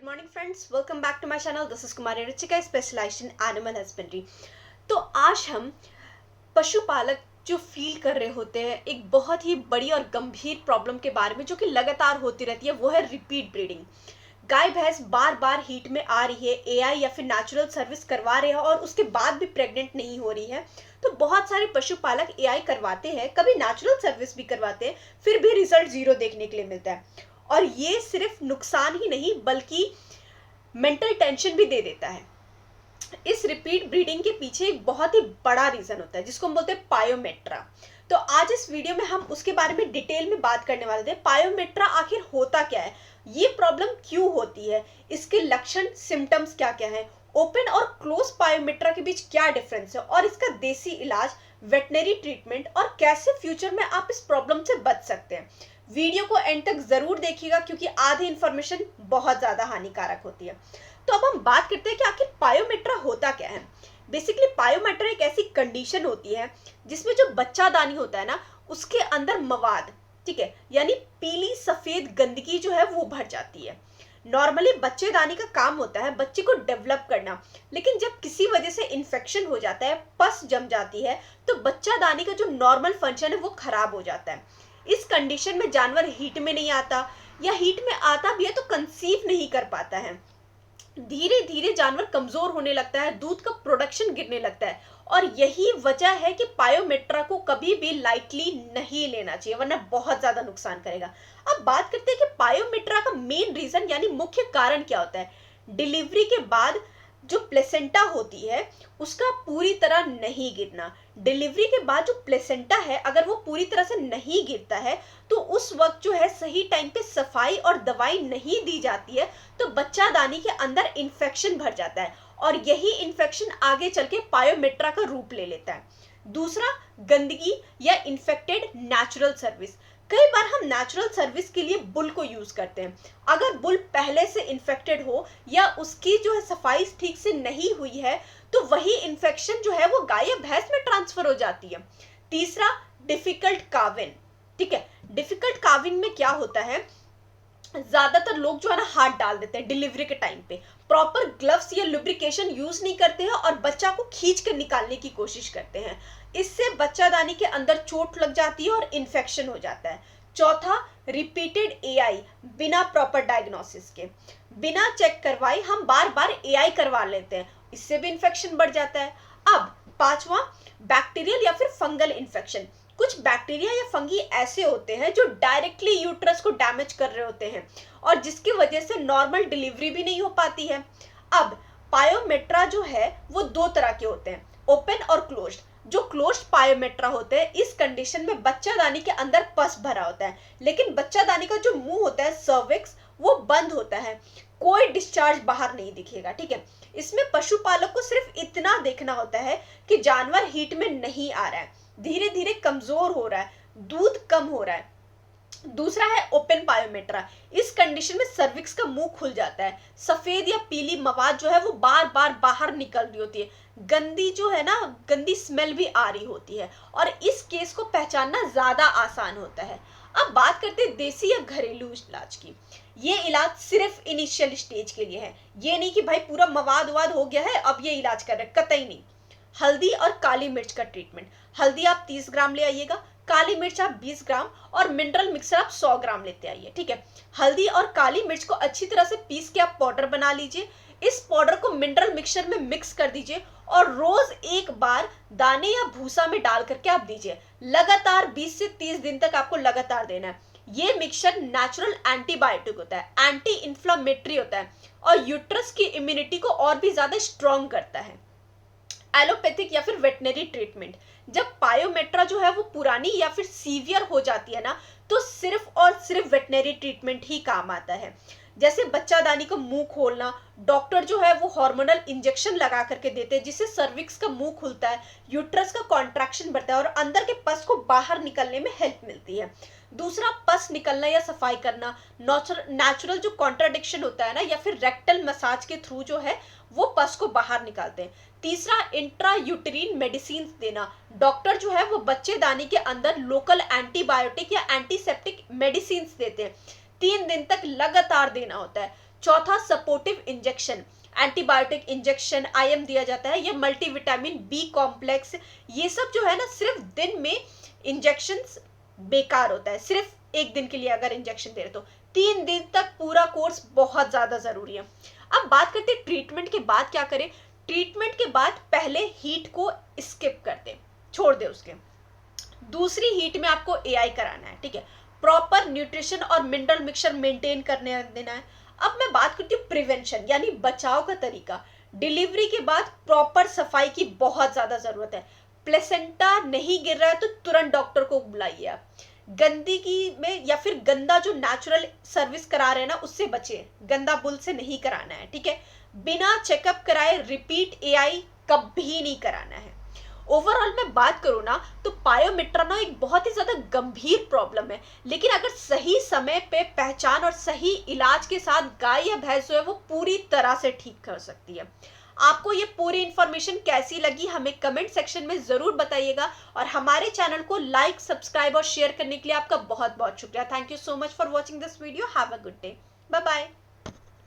Good morning friends, welcome back to my channel. This is Kumari Ruchika, specialized in animal husbandry. तो आज हम पशुपालक जो feel कर रहे होते हैं एक बहुत ही बड़ी और गंभीर प्रॉब्लम के बारे में जो कि लगातार होती रहती है, वो है रिपीट ब्रीडिंग। गाय भैंस बार बार हीट में आ रही है, एआई या फिर नेचुरल सर्विस करवा रहे हैं और उसके बाद भी प्रेग्नेंट नहीं हो रही है। तो बहुत सारे पशुपालक एआई करवाते हैं, कभी नेचुरल सर्विस भी करवाते हैं, फिर भी रिजल्ट जीरो देखने के लिए मिलता है। और ये सिर्फ नुकसान ही नहीं बल्कि मेंटल टेंशन भी दे देता है। इस रिपीट ब्रीडिंग के पीछे एक बहुत ही बड़ा रीजन होता है जिसको हम बोलते हैं पायोमेट्रा। तो आज इस वीडियो में हम उसके बारे में डिटेल में बात करने वाले थे। पायोमेट्रा आखिर होता क्या है, ये प्रॉब्लम क्यों होती है, इसके लक्षण सिम्टम्स क्या क्या है, ओपन और क्लोज पायोमेट्रा के बीच क्या डिफरेंस है और इसका देसी इलाज, वेटनरी ट्रीटमेंट और कैसे फ्यूचर में आप इस प्रॉब्लम से बच सकते हैं। वीडियो को एंड तक जरूर देखिएगा क्योंकि आधी इंफॉर्मेशन बहुत ज्यादा हानिकारक होती है। तो अब हम बात करते हैं कि आखिर पायोमेट्रा होता क्या है। बेसिकली पायोमेट्रा एक ऐसी कंडीशन होती है जिसमें जो बच्चादानी होता है ना, उसके अंदर मवाद, ठीक है, यानी पीली सफेद गंदगी जो है वो भर जाती है। नॉर्मली बच्चेदानी का काम होता है बच्चे को डेवलप करना, लेकिन जब किसी वजह से इन्फेक्शन हो जाता है, पस जम जाती है, तो बच्चादानी का जो नॉर्मल फंक्शन है वो खराब हो जाता है। इस कंडीशन में जानवर हीट में नहीं आता या हीट में आता भी है तो कंसीव नहीं कर पाता है। धीरे धीरे जानवर कमजोर होने लगता है, दूध का प्रोडक्शन गिरने लगता है और यही वजह है कि पायोमेट्रा को कभी भी लाइटली नहीं लेना चाहिए वरना बहुत ज्यादा नुकसान करेगा। अब बात करते हैं कि पायोमेट्रा का मेन रीजन यानी मुख्य कारण क्या होता है। डिलीवरी के बाद जो प्लेसेंटा होती है उसका पूरी तरह नहीं गिरना। डिलीवरी के बाद जो प्लेसेंटा है अगर वो पूरी तरह से नहीं गिरता है तो उस वक्त जो है सही टाइम पे सफाई और दवाई नहीं दी जाती है तो बच्चादानी के अंदर इन्फेक्शन भर जाता है और यही इन्फेक्शन आगे चल के पायोमेट्रा का रूप ले लेता है। दूसरा, गंदगी या इन्फेक्टेड नेचुरल सर्विस। कई बार हम नेचुरल सर्विस के लिए बुल को यूज करते हैं। अगर बुल पहले से इन्फेक्टेड हो या उसकी जो है सफाई ठीक से नहीं हुई है तो वही इन्फेक्शन जो है वो गाय या भैंस में ट्रांसफर हो जाती है। तीसरा, डिफिकल्ट काविंग। ठीक है, डिफिकल्ट काविंग में क्या होता है, ज्यादातर लोग जो है ना हाथ डाल देते हैं डिलीवरी के टाइम पे, प्रॉपर ग्लव्स या लुब्रिकेशन यूज नहीं करते हैं और बच्चा को खींच कर निकालने की कोशिश करते हैं। इससे बच्चादानी के अंदर चोट लग जाती है और इन्फेक्शन हो जाता है। चौथा, रिपीटेड एआई बिना प्रॉपर डायग्नोसिस के, बिना चेक करवाए हम बार बार एआई करवा लेते हैं, इससे भी इन्फेक्शन बढ़ जाता है। अब पांचवा, बैक्टीरियल या फिर फंगल इन्फेक्शन। कुछ बैक्टीरिया या फंगी ऐसे होते हैं जो डायरेक्टली यूट्रस को डैमेज कर रहे होते हैं और जिसकी वजह से नॉर्मल डिलीवरी भी नहीं हो पाती है। अब पायोमेट्रा जो है वो दो तरह के होते हैं, ओपन और क्लोज्ड। जो क्लोज्ड पायोमेट्रा होते हैं इस कंडीशन में बच्चादानी के अंदर पस भरा होता है लेकिन बच्चादानी का जो मुंह होता है सर्विक्स वो बंद होता है, कोई डिस्चार्ज बाहर नहीं दिखेगा। ठीक है, इसमें पशुपालक को सिर्फ इतना देखना होता है कि जानवर हीट में नहीं आ रहा है, धीरे धीरे कमजोर हो रहा है, दूध कम हो रहा है। दूसरा है ओपन पायोमेट्रा। इस कंडीशन में सर्विक्स का मुंह खुल जाता है, सफेद या पीली मवाद जो है वो बार बार बाहर निकल रही होती है, गंदी जो है ना, गंदी स्मेल भी आ रही होती है और इस केस को पहचानना ज्यादा आसान होता है। अब बात करते हैं देसी या घरेलू इलाज की। ये इलाज सिर्फ इनिशियल स्टेज के लिए है, ये नहीं कि भाई पूरा मवाद वाद हो गया है अब ये इलाज कर रहे हैं, कतई नहीं। हल्दी और काली मिर्च का ट्रीटमेंट। हल्दी आप 30 ग्राम ले आइएगा, काली मिर्च आप 20 ग्राम और मिनरल मिक्सर आप 100 ग्राम लेते आइए। ठीक है, हल्दी और काली मिर्च को अच्छी तरह से पीस के आप पाउडर बना लीजिए। इस पाउडर को मिनरल मिक्सर में मिक्स कर दीजिए और रोज एक बार दाने या भूसा में डाल करके आप दीजिए। लगातार 20 से 30 दिन तक आपको लगातार देना है। ये मिक्सचर नेचुरल एंटीबायोटिक होता है, एंटी इंफ्लेमेटरी होता है और यूट्रस की इम्यूनिटी को और भी ज्यादा स्ट्रॉन्ग करता है। एलोपैथिक या फिर वेटनरी ट्रीटमेंट। जब पायोमेट्रा जो है वो पुरानी या फिर सीवियर हो जाती है ना तो सिर्फ और सिर्फ वेटनरी ट्रीटमेंट ही काम आता है। जैसे बच्चादानी का मुंह खोलना, डॉक्टर जो है वो हार्मोनल इंजेक्शन लगा करके देते हैं जिससे सर्विक्स का मुंह खुलता है, यूट्रस का कॉन्ट्रैक्शन बढ़ता है और अंदर के पस को बाहर निकलने में हेल्प मिलती है। दूसरा, पस निकलना या सफाई करना, नेचुरल जो कॉन्ट्राडिक्शन होता है ना या फिर रेक्टल मसाज के थ्रू जो है वो पस को बाहर निकालते हैं। तीसरा, इंट्रा यूटेरिन मेडिसिन देना। डॉक्टर जो है वो बच्चेदानी के अंदर लोकल एंटीबायोटिक या एंटीसेप्टिक मेडिसिन देते हैं, 3 दिन तक लगातार देना होता है। चौथा supportive injection, antibiotic injection IM दिया जाता है, या मल्टीविटामिन बी कॉम्प्लेक्स, ये सब जो है ना सिर्फ दिन में इंजेक्शंस बेकार होता है, सिर्फ एक दिन के लिए अगर इंजेक्शन दे रहे तो 3 दिन तक पूरा कोर्स बहुत ज्यादा जरूरी है। अब बात करते हैं ट्रीटमेंट के बाद क्या करें। ट्रीटमेंट के बाद पहले हीट को स्किप कर दे, छोड़ दे उसके, दूसरी हीट में आपको एआई कराना है, ठीक है। प्रॉपर न्यूट्रिशन और मिनरल मिक्सचर मेंटेन करने देना है। अब मैं बात करती हूँ प्रिवेंशन यानी बचाव का तरीका। डिलीवरी के बाद प्रॉपर सफाई की बहुत ज्यादा जरूरत है। प्लेसेंटा नहीं गिर रहा है तो तुरंत डॉक्टर को बुलाइए आप। गंदगी में या फिर गंदा जो नेचुरल सर्विस करा रहे हैं ना उससे बचे, गंदा बुल से नहीं कराना है, ठीक है। बिना चेकअप कराए रिपीट एआई कभी नहीं कराना है। ओवरऑल मैं बात करूँ ना तो पायोमेट्रानो एक बहुत ही ज्यादा गंभीर प्रॉब्लम है, लेकिन अगर सही समय पे पहचान और सही इलाज के साथ गाय या भैंस जो है वो पूरी तरह से ठीक कर सकती है। आपको ये पूरी इंफॉर्मेशन कैसी लगी हमें कमेंट सेक्शन में जरूर बताइएगा, और हमारे चैनल को लाइक, सब्सक्राइब और शेयर करने के लिए आपका बहुत बहुत शुक्रिया। Thank you so much for watching this video. Have a good day. Bye bye.